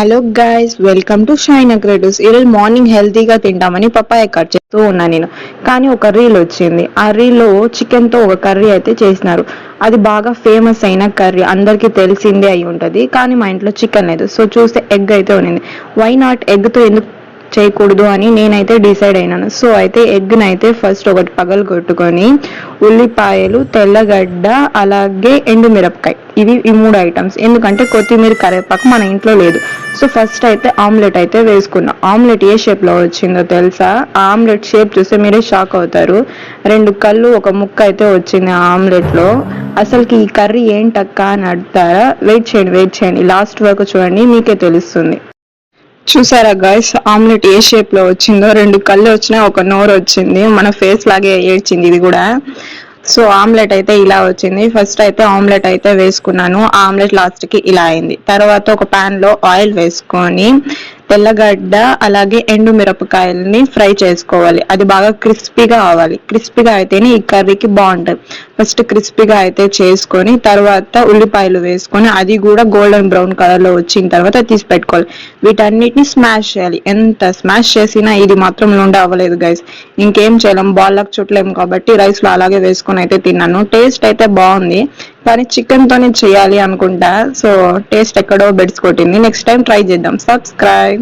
Hello guys, welcome to shine creatives. ఈరోజు morning హెల్తీగా తింటామని papaya cut చేస్తూ ఉన్నా నేను. కానీ ఒక రీల్ వచ్చింది. ఆ రీల్లో చికెన్తో ఒక కర్రీ అయితే చేసినారు. అది బాగా ఫేమస్ అయిన కర్రీ, అందరికీ తెలిసిందే అయి ఉంటుంది. కానీ మా ఇంట్లో చికెన్ లేదు. సో చూస్తే ఎగ్ అయితే ఉన్నింది. వై నాట్ ఎగ్తో ఎందుకు చేయకూడదు అని నేనైతే డిసైడ్ అయినాను. సో అయితే ఎగ్ని అయితే ఫస్ట్ ఒకటి పగలు కొట్టుకొని ఉల్లిపాయలు, తెల్లగడ్డ, అలాగే ఎండుమిరపకాయ, ఈ మూడు ఐటమ్స్. ఎందుకంటే కొత్తిమీర, కరివేపాకు మన ఇంట్లో లేదు. సో ఫస్ట్ అయితే ఆమ్లెట్ అయితే వేసుకున్నా. ఆమ్లెట్ ఏ షేప్లో వచ్చిందో తెలుసా? ఆ ఆమ్లెట్ షేప్ చూస్తే మీరే షాక్ అవుతారు. 2 కళ్ళు ఒక ముక్క అయితే వచ్చింది ఆ ఆమ్లెట్లో. అసలుకి ఈ కర్రీ ఏంటక్క అని అడుగుతారా? వెయిట్ చేయండి, లాస్ట్ వరకు చూడండి, మీకే తెలుస్తుంది. చూసారా గైస్, ఆమ్లెట్ ఏ షేప్ లో వచ్చిందో? 2 కళ్ళు వచ్చినాయి, ఒక నోరు వచ్చింది. మన ఫేస్ లాగే ఏడ్చింది ఇది కూడా. సో ఆమ్లెట్ అయితే ఇలా వచ్చింది. ఫస్ట్ అయితే ఆమ్లెట్ అయితే వేసుకున్నాను. ఆమ్లెట్ లాస్ట్ కి ఇలా అయింది. తర్వాత ఒక పాన్ లో ఆయిల్ వేసుకొని తెల్లగడ్డ అలాగే ఎండు మిరపకాయలని ఫ్రై చేసుకోవాలి. అది బాగా క్రిస్పీగా అవ్వాలి. క్రిస్పీగా అయితేనే ఈ కర్రీకి బాగుంటుంది. ఫస్ట్ క్రిస్పీగా అయితే చేసుకొని తర్వాత ఉల్లిపాయలు వేసుకొని అది కూడా గోల్డెన్ బ్రౌన్ కలర్ లో వచ్చిన తర్వాత తీసి పెట్టుకోవాలి. వీటన్నిటిని స్మాష్ చేయాలి. ఎంత స్మాష్ చేసినా ఇది మాత్రం నుండి అవ్వలేదు గైస్. ఇంకేం చేయలేం, బాల్లకు చుట్టలేము కాబట్టి రైస్ లో అలాగే వేసుకొని అయితే తిన్నాను. టేస్ట్ అయితే బాగుంది, కానీ చికెన్ తోనే చేయాలి అనుకుంటా. సో టేస్ట్ ఎక్కడో బెడ్స్ కొట్టింది. నెక్స్ట్ టైం ట్రై చేద్దాం. సబ్స్క్రైబ్.